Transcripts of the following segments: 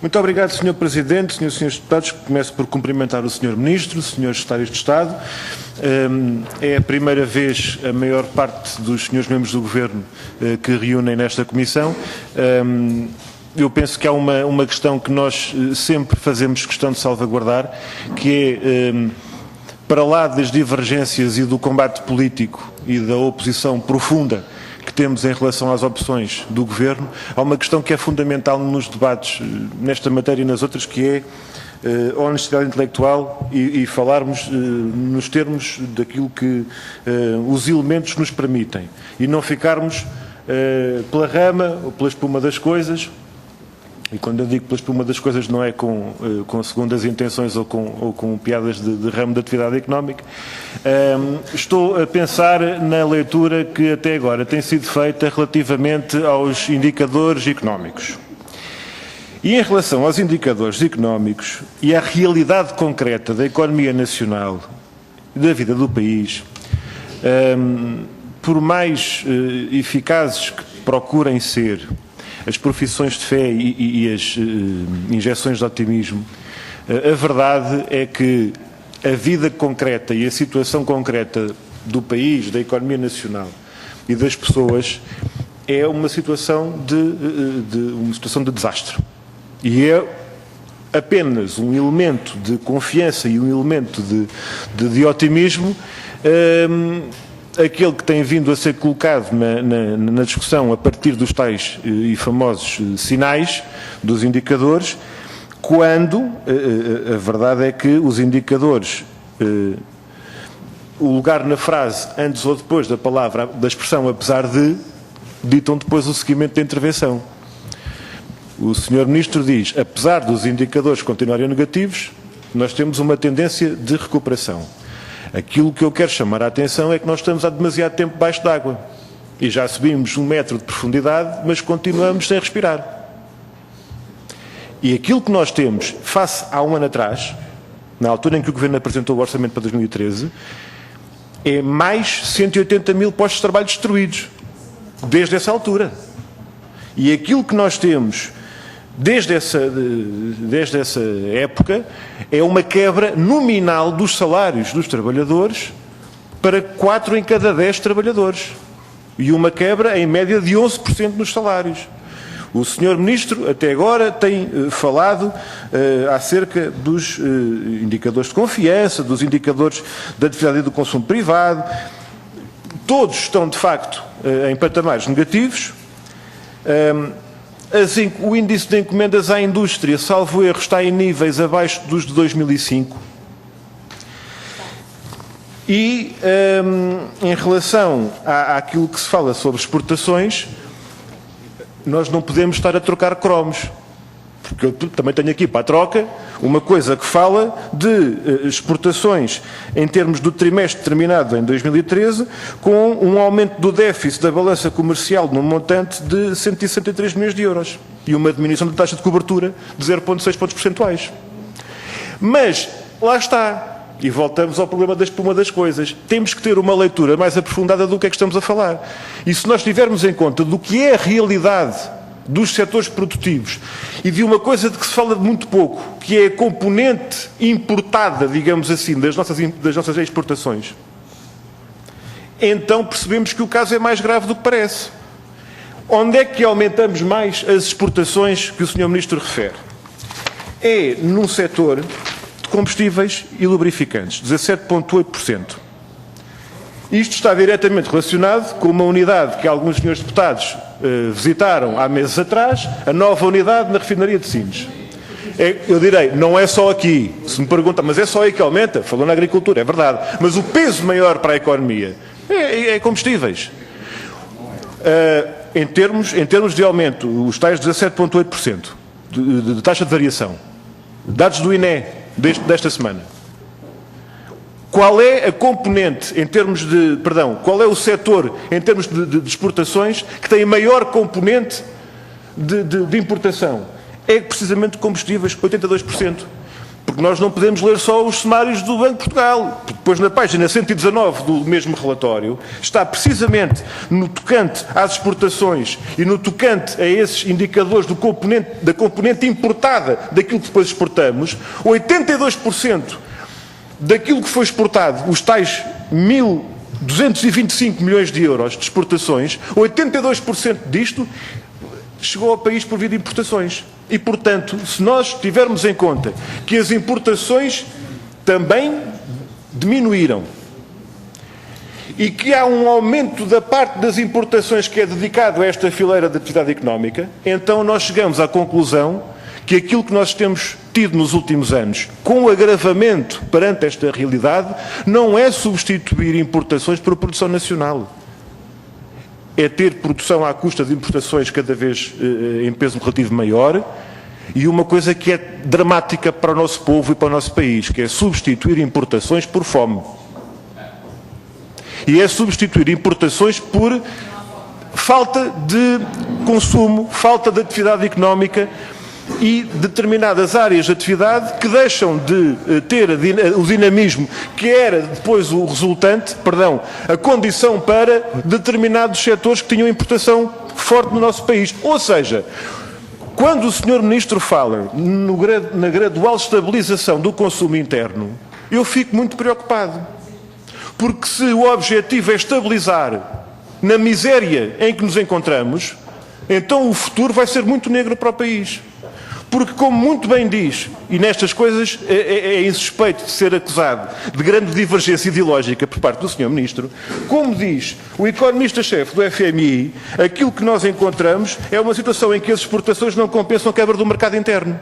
Muito obrigado, Sr. Presidente, Srs. e Srs. Deputados. Começo por cumprimentar o Sr. Ministro, Srs. Secretários de Estado. É a primeira vez a maior parte dos senhores membros do Governo que reúnem nesta Comissão. Eu penso que há uma questão que nós sempre fazemos questão de salvaguardar, que é, para lá das divergências e do combate político e da oposição profunda que temos em relação às opções do Governo, há uma questão que é fundamental nos debates nesta matéria e nas outras, que é a honestidade intelectual e falarmos nos termos daquilo que os elementos nos permitem e não ficarmos pela rama ou pela espuma das coisas. E quando eu digo pela espuma das coisas não é com segundas intenções ou com piadas de ramo de atividade económica. Estou a pensar na leitura que até agora tem sido feita relativamente aos indicadores económicos. E em relação aos indicadores económicos e à realidade concreta da economia nacional e da vida do país, por mais eficazes que procurem ser as profissões de fé e as injeções de otimismo, a verdade é que a vida concreta e a situação concreta do país, da economia nacional e das pessoas é uma situação de desastre. E é apenas um elemento de confiança e um elemento de otimismo aquele que tem vindo a ser colocado na discussão a partir dos tais e famosos sinais dos indicadores, quando a verdade é que os indicadores, o lugar na frase antes ou depois da palavra, da expressão apesar de, ditam depois o seguimento da intervenção. O Sr. Ministro diz, apesar dos indicadores continuarem negativos, nós temos uma tendência de recuperação. Aquilo que eu quero chamar a atenção é que nós estamos há demasiado tempo debaixo d'água. E já subimos 1 metro de profundidade, mas continuamos sem respirar. E aquilo que nós temos, face a um ano atrás, na altura em que o Governo apresentou o orçamento para 2013, é mais 180 mil postos de trabalho destruídos, desde essa altura. E aquilo que nós temos desde essa época, é uma quebra nominal dos salários dos trabalhadores para 4 em cada 10 trabalhadores. E uma quebra, em média, de 11% nos salários. O Sr. Ministro, até agora, tem falado acerca dos indicadores de confiança, dos indicadores da atividade e do consumo privado. Todos estão, de facto, em patamares negativos. O índice de encomendas à indústria, salvo erro, está em níveis abaixo dos de 2005. E, em relação àquilo que se fala sobre exportações, nós não podemos estar a trocar cromos. Porque eu também tenho aqui para a troca uma coisa que fala de exportações em termos do trimestre terminado em 2013, com um aumento do déficit da balança comercial num montante de 163 milhões de euros e uma diminuição da taxa de cobertura de 0,6 pontos percentuais. Mas, lá está, e voltamos ao problema da espuma das coisas, temos que ter uma leitura mais aprofundada do que é que estamos a falar. E se nós tivermos em conta do que é a realidade dos setores produtivos e de uma coisa de que se fala muito pouco, que é a componente importada, digamos assim, das nossas exportações, então percebemos que o caso é mais grave do que parece. Onde é que aumentamos mais as exportações que o Sr. Ministro refere? É num setor de combustíveis e lubrificantes, 17,8%. Isto está diretamente relacionado com uma unidade que alguns senhores deputados visitaram há meses atrás, a nova unidade na refinaria de Sines. Eu direi, não é só aqui, se me perguntam, mas é só aí que aumenta? Falou na agricultura, é verdade. Mas o peso maior para a economia é combustíveis. Em termos de aumento, os tais 17,8% de taxa de variação, dados do INE desta semana. Qual é a componente em termos de, qual é o setor em termos de exportações que tem a maior componente de importação? É precisamente combustíveis, 82%. Porque nós não podemos ler só os sumários do Banco de Portugal. Porque depois, na página 119 do mesmo relatório, está precisamente no tocante às exportações e no tocante a esses indicadores da componente importada daquilo que depois exportamos, 82% daquilo que foi exportado, os tais 1.225 milhões de euros de exportações, 82% disto chegou ao país por via de importações. E, portanto, se nós tivermos em conta que as importações também diminuíram e que há um aumento da parte das importações que é dedicado a esta fileira de atividade económica, então nós chegamos à conclusão que aquilo que nós temos tido nos últimos anos, com agravamento perante esta realidade, não é substituir importações por produção nacional. É ter produção à custa de importações cada vez em peso relativo maior, e uma coisa que é dramática para o nosso povo e para o nosso país, que é substituir importações por fome. E é substituir importações por falta de consumo, falta de atividade económica e determinadas áreas de atividade que deixam de ter o dinamismo que era depois o resultante, a condição para determinados setores que tinham importação forte no nosso país. Ou seja, quando o Sr. Ministro fala na gradual estabilização do consumo interno, eu fico muito preocupado. Porque se o objetivo é estabilizar na miséria em que nos encontramos, então o futuro vai ser muito negro para o país. Porque, como muito bem diz, e nestas coisas é insuspeito de ser acusado de grande divergência ideológica por parte do Sr. Ministro, como diz o economista-chefe do FMI, aquilo que nós encontramos é uma situação em que as exportações não compensam a quebra do mercado interno.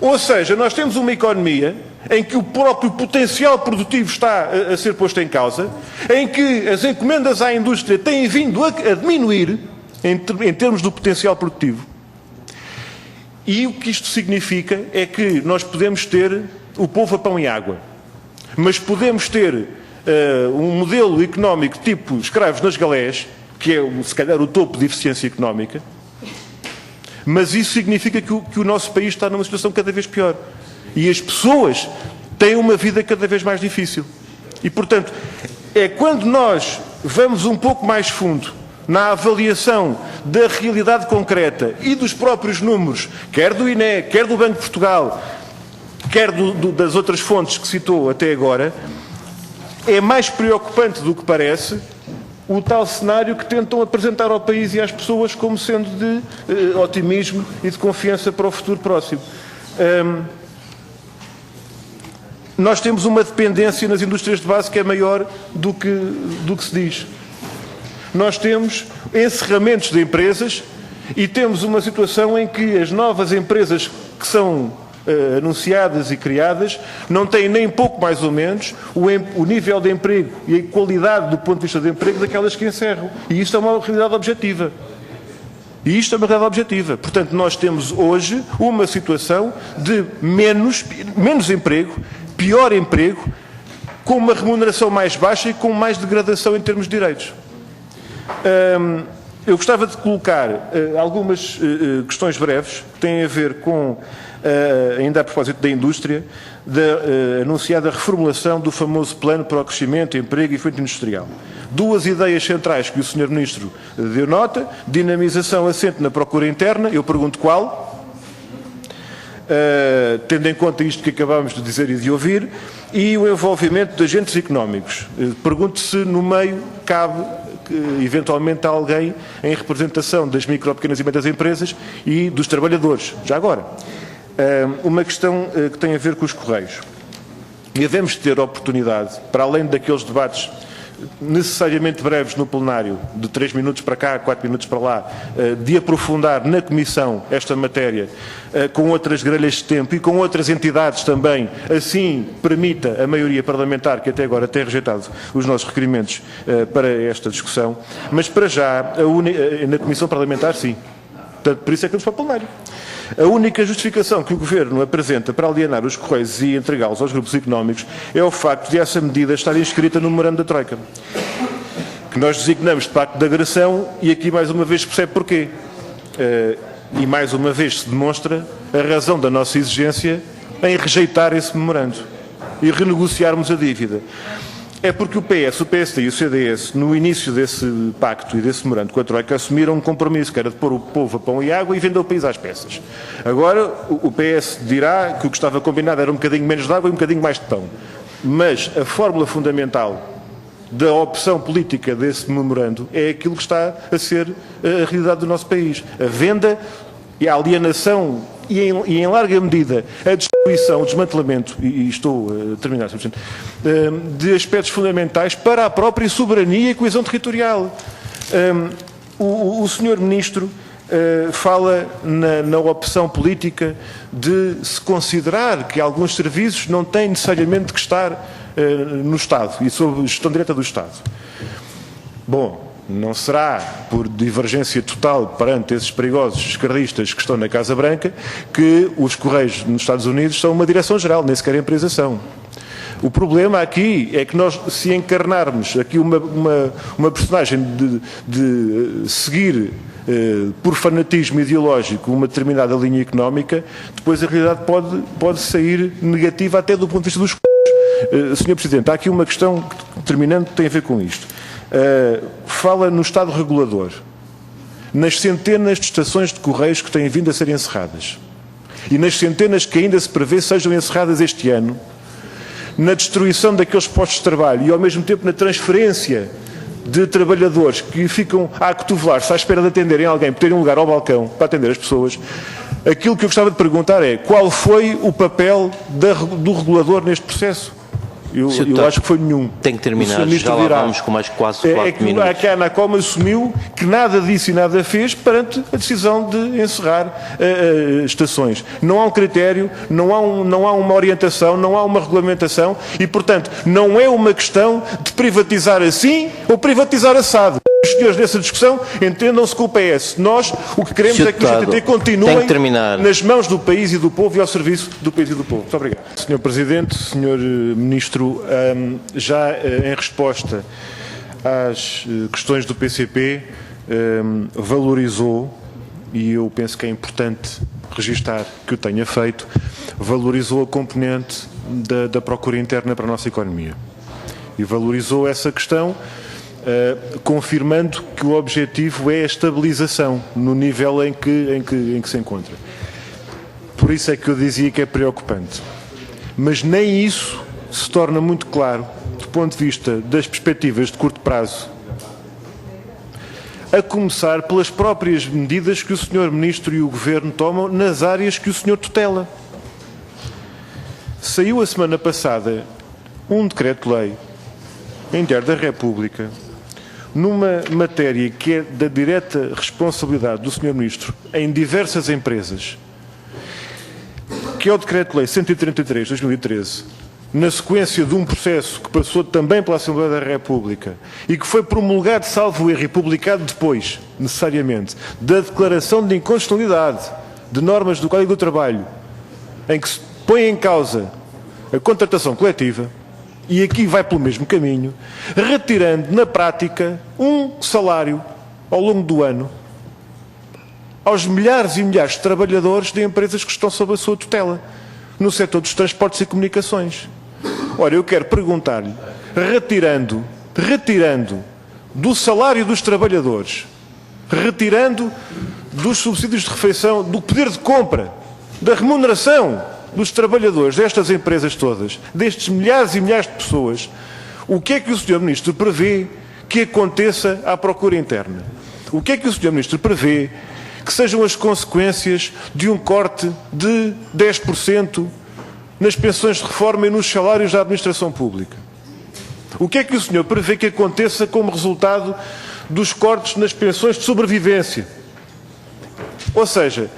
Ou seja, nós temos uma economia em que o próprio potencial produtivo está a ser posto em causa, em que as encomendas à indústria têm vindo a diminuir em termos do potencial produtivo. E o que isto significa é que nós podemos ter o povo a pão e água, mas podemos ter um modelo económico tipo escravos nas galés, que é se calhar o topo de eficiência económica, mas isso significa que o nosso país está numa situação cada vez pior. E as pessoas têm uma vida cada vez mais difícil. E, portanto, é quando nós vamos um pouco mais fundo na avaliação da realidade concreta e dos próprios números, quer do INE, quer do Banco de Portugal, quer das outras fontes que citou até agora, é mais preocupante do que parece o tal cenário que tentam apresentar ao país e às pessoas como sendo de otimismo e de confiança para o futuro próximo. Nós temos uma dependência nas indústrias de base que é maior do que se diz. Nós temos encerramentos de empresas e temos uma situação em que as novas empresas que são anunciadas e criadas não têm nem pouco mais ou menos o nível de emprego e a qualidade do ponto de vista de emprego daquelas que encerram. E isto é uma realidade objetiva. Portanto, nós temos hoje uma situação de menos emprego, pior emprego, com uma remuneração mais baixa e com mais degradação em termos de direitos. Eu gostava de colocar algumas questões breves que têm a ver com, ainda a propósito da indústria, da anunciada reformulação do famoso Plano para o Crescimento, Emprego e Fomento Industrial. Duas ideias centrais que o Sr. Ministro deu nota: dinamização assente na procura interna, eu pergunto qual, tendo em conta isto que acabámos de dizer e de ouvir, e o envolvimento de agentes económicos. Pergunto se no meio cabe eventualmente alguém em representação das micro, pequenas e médias empresas e dos trabalhadores. Já agora, uma questão que tem a ver com os Correios. E devemos ter oportunidade, para além daqueles debates necessariamente breves no plenário, de 3 minutos para cá, 4 minutos para lá, de aprofundar na Comissão esta matéria, com outras grelhas de tempo e com outras entidades também, assim permita a maioria parlamentar, que até agora tem rejeitado os nossos requerimentos para esta discussão, mas para já, na Comissão Parlamentar, sim. Portanto, por isso é que vamos para o plenário. A única justificação que o Governo apresenta para alienar os Correios e entregá-los aos grupos económicos é o facto de essa medida estar inscrita no memorando da Troika, que nós designamos de pacto de agressão, e aqui mais uma vez se percebe porquê. E mais uma vez se demonstra a razão da nossa exigência em rejeitar esse memorando e renegociarmos a dívida? É porque o PS, o PSD e o CDS, no início desse pacto e desse memorando com a Troika, assumiram um compromisso, que era de pôr o povo a pão e água e vender o país às peças. Agora, o PS dirá que o que estava combinado era um bocadinho menos de água e um bocadinho mais de pão. Mas a fórmula fundamental da opção política desse memorando é aquilo que está a ser a realidade do nosso país. A venda e a alienação e em larga medida a destruição, o desmantelamento, e estou a terminar, de aspectos fundamentais para a própria soberania e coesão territorial. O Sr. Ministro fala na opção política de se considerar que alguns serviços não têm necessariamente que estar no Estado e sob gestão direta do Estado. Bom, não será por divergência total perante esses perigosos esquerdistas que estão na Casa Branca que os Correios nos Estados Unidos são uma direção-geral, nem sequer empresa-são. O problema aqui é que nós, se encarnarmos aqui uma personagem de seguir por fanatismo ideológico uma determinada linha económica, depois a realidade pode sair negativa até do ponto de vista dos Sr. Presidente, há aqui uma questão terminante que tem a ver com isto. Fala no Estado regulador, nas centenas de estações de Correios que têm vindo a ser encerradas e nas centenas que ainda se prevê sejam encerradas este ano, na destruição daqueles postos de trabalho e ao mesmo tempo na transferência de trabalhadores que ficam a acotovelar-se à espera de atenderem alguém, por terem um lugar ao balcão para atender as pessoas. Aquilo que eu gostava de perguntar é qual foi o papel do regulador neste processo? Eu acho que foi nenhum. Tem que terminar, já lá vamos com mais quase 4 minutos. É que a Anacom assumiu que nada disse e nada fez perante a decisão de encerrar estações. Não há um critério, não há uma orientação, não há uma regulamentação e, portanto, não é uma questão de privatizar assim ou privatizar assado. Os senhores nessa discussão entendam-se com o PS. Nós o que queremos é que o GTT continue nas mãos do país e do povo e ao serviço do país e do povo. Muito obrigado. Sr. Presidente, Sr. Ministro, já em resposta às questões do PCP, valorizou, e eu penso que é importante registar que o tenha feito, valorizou a componente da procura interna para a nossa economia. E valorizou essa questão confirmando que o objetivo é a estabilização no nível em que se encontra. Por isso é que eu dizia que é preocupante. Mas nem isso se torna muito claro do ponto de vista das perspectivas de curto prazo, a começar pelas próprias medidas que o Sr. Ministro e o Governo tomam nas áreas que o Sr. tutela. Saiu a semana passada um decreto-lei em Diário da República numa matéria que é da direta responsabilidade do Sr. Ministro em diversas empresas, que é o Decreto-Lei 133 de 2013, na sequência de um processo que passou também pela Assembleia da República e que foi promulgado, salvo erro, e publicado depois, necessariamente, da declaração de inconstitucionalidade de normas do Código do Trabalho, em que se põe em causa a contratação coletiva, e aqui vai pelo mesmo caminho, retirando na prática um salário ao longo do ano aos milhares e milhares de trabalhadores de empresas que estão sob a sua tutela, no setor dos transportes e comunicações. Ora, eu quero perguntar-lhe, retirando do salário dos trabalhadores, retirando dos subsídios de refeição, do poder de compra, da remuneração dos trabalhadores destas empresas todas, destes milhares e milhares de pessoas, o que é que o Sr. Ministro prevê que aconteça à procura interna? O que é que o Sr. Ministro prevê que sejam as consequências de um corte de 10% nas pensões de reforma e nos salários da administração pública? O que é que o senhor prevê que aconteça como resultado dos cortes nas pensões de sobrevivência? Ou seja,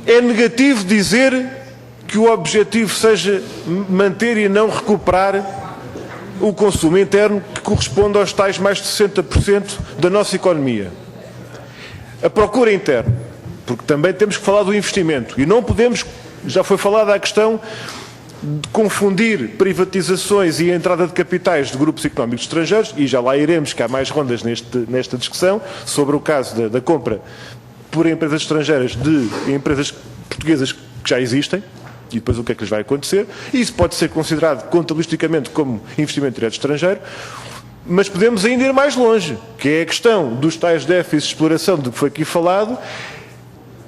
é negativo dizer que o objetivo seja manter e não recuperar o consumo interno que corresponde aos tais mais de 60% da nossa economia. A procura interna, porque também temos que falar do investimento e não podemos, já foi falada a questão de confundir privatizações e a entrada de capitais de grupos económicos estrangeiros, e já lá iremos, que há mais rondas nesta discussão, sobre o caso da compra por empresas estrangeiras de empresas portuguesas que já existem, e depois o que é que lhes vai acontecer. Isso pode ser considerado contabilisticamente como investimento direto estrangeiro, mas podemos ainda ir mais longe, que é a questão dos tais déficits de exploração de que foi aqui falado,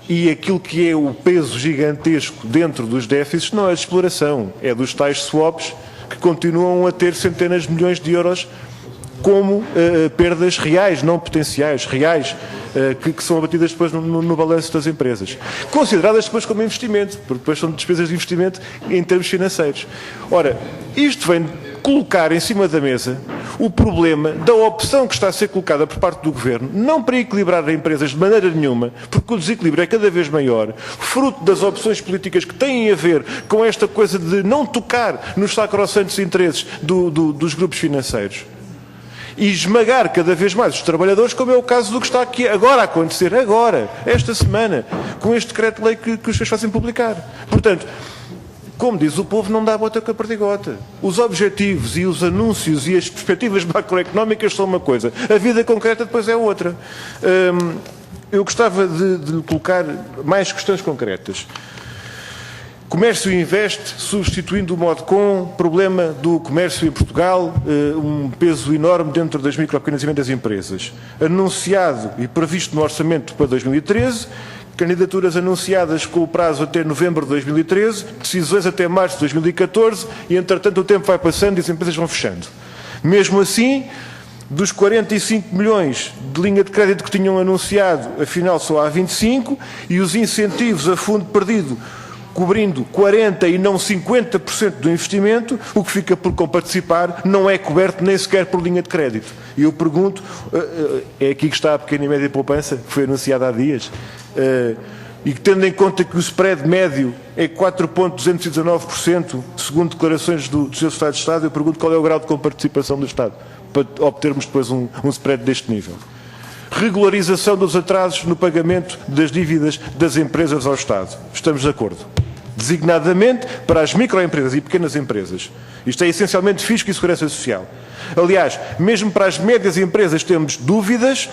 e aquilo que é o peso gigantesco dentro dos déficits não é de exploração, é dos tais swaps que continuam a ter centenas de milhões de euros como perdas reais, não potenciais, reais, que são abatidas depois no balanço das empresas. Consideradas depois como investimento, porque depois são despesas de investimento em termos financeiros. Ora, isto vem colocar em cima da mesa o problema da opção que está a ser colocada por parte do Governo, não para equilibrar as empresas de maneira nenhuma, porque o desequilíbrio é cada vez maior, fruto das opções políticas que têm a ver com esta coisa de não tocar nos sacrossantos interesses dos grupos financeiros e esmagar cada vez mais os trabalhadores, como é o caso do que está aqui agora a acontecer, esta semana, com este decreto-lei que os senhores fazem publicar. Portanto, como diz o povo, não dá a bota com a perdigota. Os objetivos e os anúncios e as perspectivas macroeconómicas são uma coisa, a vida concreta depois é outra. Eu gostava de colocar mais questões concretas. Comércio investe, substituindo o MODCOM, problema do comércio em Portugal, um peso enorme dentro das micro, pequenas e médias empresas. Anunciado e previsto no orçamento para 2013, candidaturas anunciadas com o prazo até novembro de 2013, decisões até março de 2014 e, entretanto, o tempo vai passando e as empresas vão fechando. Mesmo assim, dos 45 milhões de linha de crédito que tinham anunciado, afinal só há 25, e os incentivos a fundo perdido cobrindo 40% e não 50% do investimento, o que fica por comparticipar não é coberto nem sequer por linha de crédito. E eu pergunto, é aqui que está a pequena e média poupança, que foi anunciada há dias, e que tendo em conta que o spread médio é 4,219%, segundo declarações do Sr. Secretário de Estado, eu pergunto qual é o grau de comparticipação do Estado, para obtermos depois um spread deste nível. Regularização dos atrasos no pagamento das dívidas das empresas ao Estado. Estamos de acordo. Designadamente para as microempresas e pequenas empresas. Isto é essencialmente fisco e segurança social. Aliás, mesmo para as médias empresas temos dúvidas,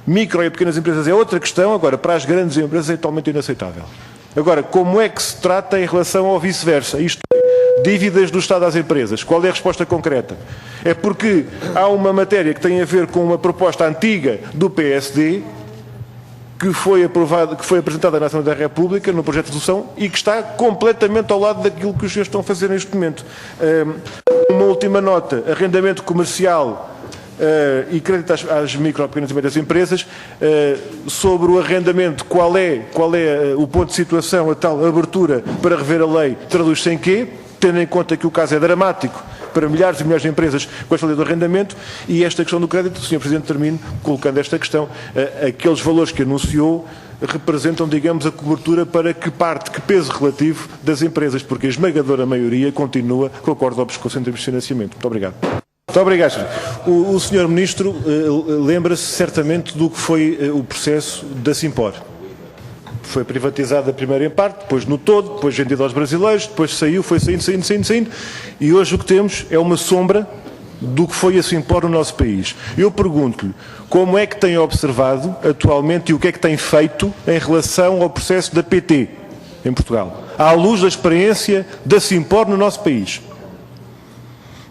micro e pequenas empresas é outra questão, agora para as grandes empresas é totalmente inaceitável. Agora, como é que se trata em relação ao vice-versa? Isto é, dívidas do Estado às empresas. Qual é a resposta concreta? É porque há uma matéria que tem a ver com uma proposta antiga do PSD, que foi apresentada na Assembleia da República, no projeto de resolução, e que está completamente ao lado daquilo que os senhores estão a fazer neste momento. Uma última nota, arrendamento comercial e crédito às micro, pequenas e médias empresas, sobre o arrendamento, qual é o ponto de situação, a tal abertura para rever a lei, traduz-se em quê? Tendo em conta que o caso é dramático para milhares e milhares de empresas com esta lei do arrendamento, e esta questão do crédito, o Sr. Presidente termino colocando esta questão, aqueles valores que anunciou representam, digamos, a cobertura para que parte, que peso relativo das empresas, porque a esmagadora maioria continua com a corda ao pescoço em termos de financiamento. Muito obrigado. Muito obrigado, Sr. O Sr. Ministro lembra-se certamente do que foi o processo da Simpor. Foi privatizada primeiro em parte, depois no todo, depois vendida aos brasileiros, depois saiu, foi saindo, e hoje o que temos é uma sombra do que foi a Simpor no nosso país. Eu pergunto-lhe como é que tem observado atualmente e o que é que tem feito em relação ao processo da PT em Portugal, à luz da experiência da Simpor no nosso país.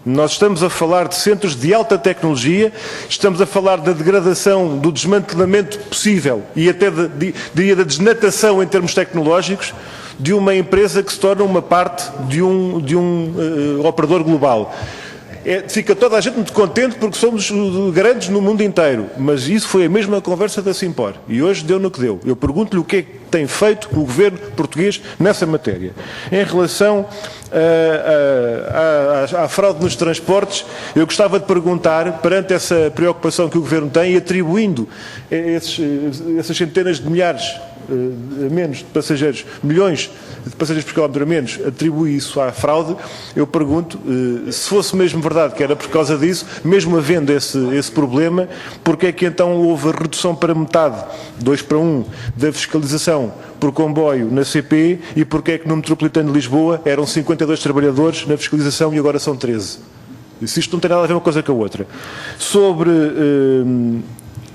Nós estamos a falar de centros de alta tecnologia, estamos a falar da degradação, do desmantelamento possível e até diria da desnatação em termos tecnológicos de uma empresa que se torna uma parte de um operador global. Fica toda a gente muito contente porque somos grandes no mundo inteiro, mas isso foi a mesma conversa da Simpor e hoje deu no que deu. Eu pergunto-lhe o que é que tem feito o governo português nessa matéria. Em relação à fraude nos transportes, eu gostava de perguntar, perante essa preocupação que o governo tem e atribuindo essas centenas de milhares menos de passageiros, milhões de passageiros por quilómetro a menos, atribui isso à fraude, eu pergunto, se fosse mesmo verdade que era por causa disso, mesmo havendo esse problema, porque é que então houve a redução para metade, 2:1, da fiscalização por comboio na CP e porque é que no Metropolitano de Lisboa eram 52 trabalhadores na fiscalização e agora são 13? Se isto não tem nada a ver uma coisa com a outra. Sobre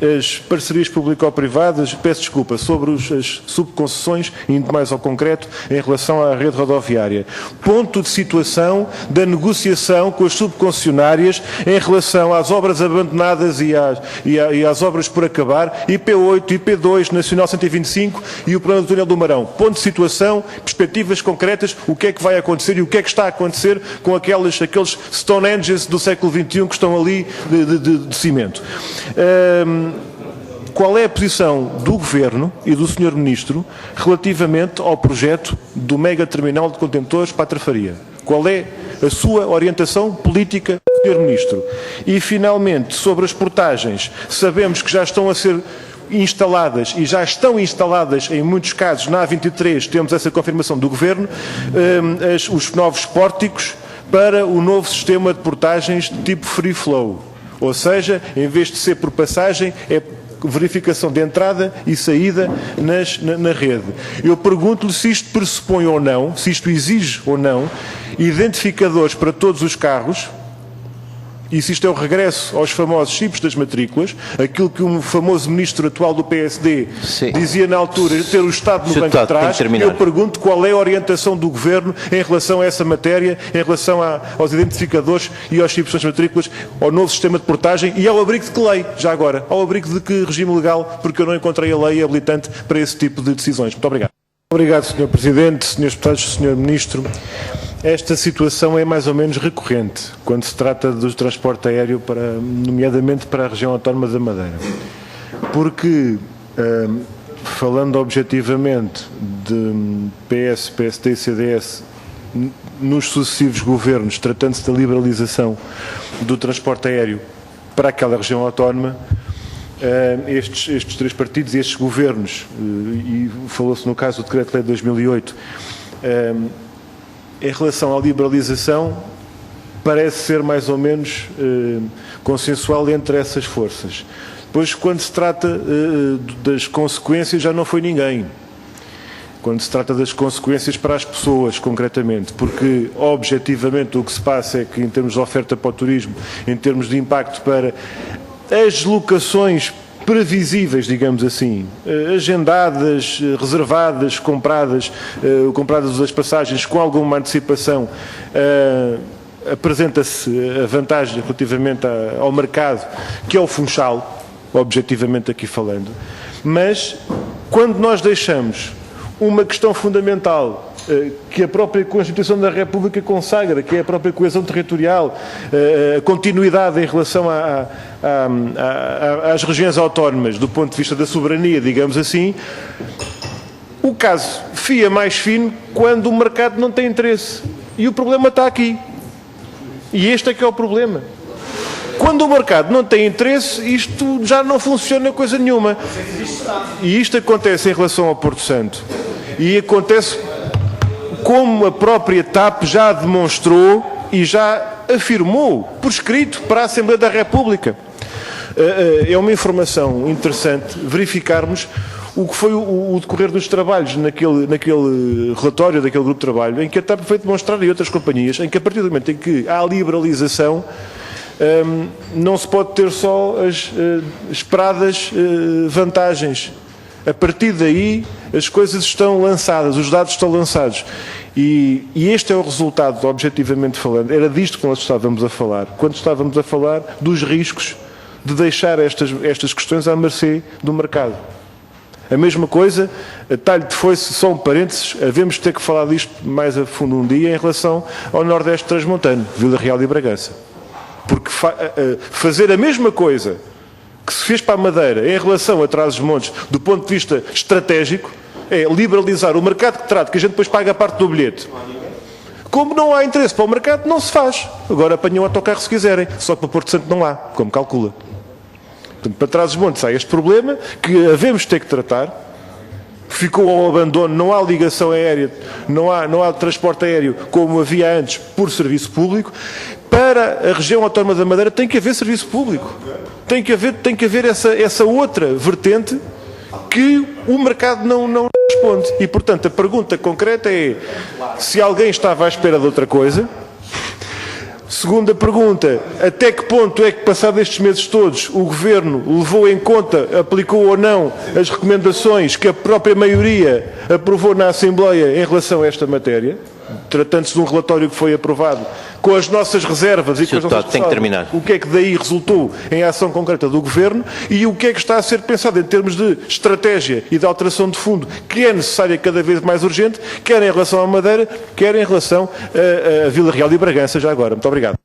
as parcerias público-privadas, peço desculpa, sobre as subconcessões, indo mais ao concreto, em relação à rede rodoviária. Ponto de situação da negociação com as subconcessionárias em relação às obras abandonadas e às obras por acabar, IP8, IP2, Nacional 125 e o plano do túnel do Marão. Ponto de situação, perspectivas concretas, o que é que vai acontecer e o que é que está a acontecer com aqueles Stonehenges do século XXI que estão ali de cimento. Qual é a posição do Governo e do Sr. Ministro relativamente ao projeto do mega terminal de contentores para a Trafaria? Qual é a sua orientação política, Sr. Ministro? E, finalmente, sobre as portagens, sabemos que já estão a ser instaladas e já estão instaladas em muitos casos na A23, temos essa confirmação do Governo, os novos pórticos para o novo sistema de portagens de tipo free flow. Ou seja, em vez de ser por passagem, é verificação de entrada e saída na rede. Eu pergunto-lhe se isto pressupõe ou não, se isto exige ou não, identificadores para todos os carros, e se isto é o regresso aos famosos chips das matrículas, aquilo que o famoso ministro atual do PSD dizia na altura, ter o Estado no banco de trás. Eu pergunto qual é a orientação do Governo em relação a essa matéria, em relação aos identificadores e aos chips das matrículas, ao novo sistema de portagem e ao abrigo de que lei, já agora, ao abrigo de que regime legal, porque eu não encontrei a lei habilitante para esse tipo de decisões. Muito obrigado. Obrigado, Sr. Presidente, Srs. Deputados, Sr. Ministro. Esta situação é mais ou menos recorrente quando se trata do transporte aéreo, nomeadamente para a região autónoma da Madeira. Porque, falando objetivamente de PS, PSD e CDS, nos sucessivos governos, tratando-se da liberalização do transporte aéreo para aquela região autónoma, estes três partidos e estes governos, e falou-se no caso do Decreto-Lei de 2008, em relação à liberalização, parece ser mais ou menos consensual entre essas forças. Depois, quando se trata das consequências, já não foi ninguém. Quando se trata das consequências para as pessoas, concretamente, porque, objetivamente, o que se passa é que, em termos de oferta para o turismo, em termos de impacto para as deslocações previsíveis, digamos assim, agendadas, reservadas, compradas as passagens com alguma antecipação, apresenta-se a vantagem relativamente ao mercado, que é o Funchal, objetivamente aqui falando. Mas, quando nós deixamos uma questão fundamental que a própria Constituição da República consagra, que é a própria coesão territorial, a continuidade em relação às regiões autónomas, do ponto de vista da soberania, digamos assim, o caso fia mais fino quando o mercado não tem interesse. E o problema está aqui. E este é que é o problema. Quando o mercado não tem interesse, isto já não funciona coisa nenhuma. E isto acontece em relação ao Porto Santo. E acontece como a própria TAP já demonstrou e já afirmou por escrito para a Assembleia da República. É uma informação interessante verificarmos o que foi o decorrer dos trabalhos naquele relatório daquele grupo de trabalho, em que a TAP foi demonstrar e outras companhias, em que a partir do momento em que há liberalização, não se pode ter só as esperadas vantagens. A partir daí, as coisas estão lançadas, os dados estão lançados. E este é o resultado, objetivamente falando. Era disto que nós estávamos a falar, quando estávamos a falar dos riscos de deixar estas questões à mercê do mercado. A mesma coisa, a talho de foice, só um parênteses, havemos de ter que falar disto mais a fundo um dia em relação ao Nordeste Transmontano, Vila Real e Bragança. Porque fazer a mesma coisa que se fez para a Madeira em relação a Trás-os-Montes, do ponto de vista estratégico, é liberalizar o mercado que trata, que a gente depois paga a parte do bilhete. Como não há interesse para o mercado, não se faz. Agora apanham o autocarro se quiserem, só que para Porto Santo não há, como calcula. Portanto, para Trás-os-Montes há este problema que havemos de ter que tratar. Ficou ao abandono, não há ligação aérea, não há transporte aéreo como havia antes por serviço público. Para a região autónoma da Madeira tem que haver serviço público. Tem que haver essa outra vertente que o mercado não responde. E, portanto, a pergunta concreta é se alguém estava à espera de outra coisa, Segunda pergunta, até que ponto é que, passado estes meses todos, o Governo levou em conta, aplicou ou não as recomendações que a própria maioria aprovou na Assembleia em relação a esta matéria, tratando-se de um relatório que foi aprovado com as nossas reservas e com as nossas ressalvas, o que é que daí resultou em ação concreta do Governo e o que é que está a ser pensado em termos de estratégia e de alteração de fundo, que é necessária cada vez mais urgente, quer em relação à Madeira, quer em relação a Vila Real e Bragança, já agora. Muito obrigado.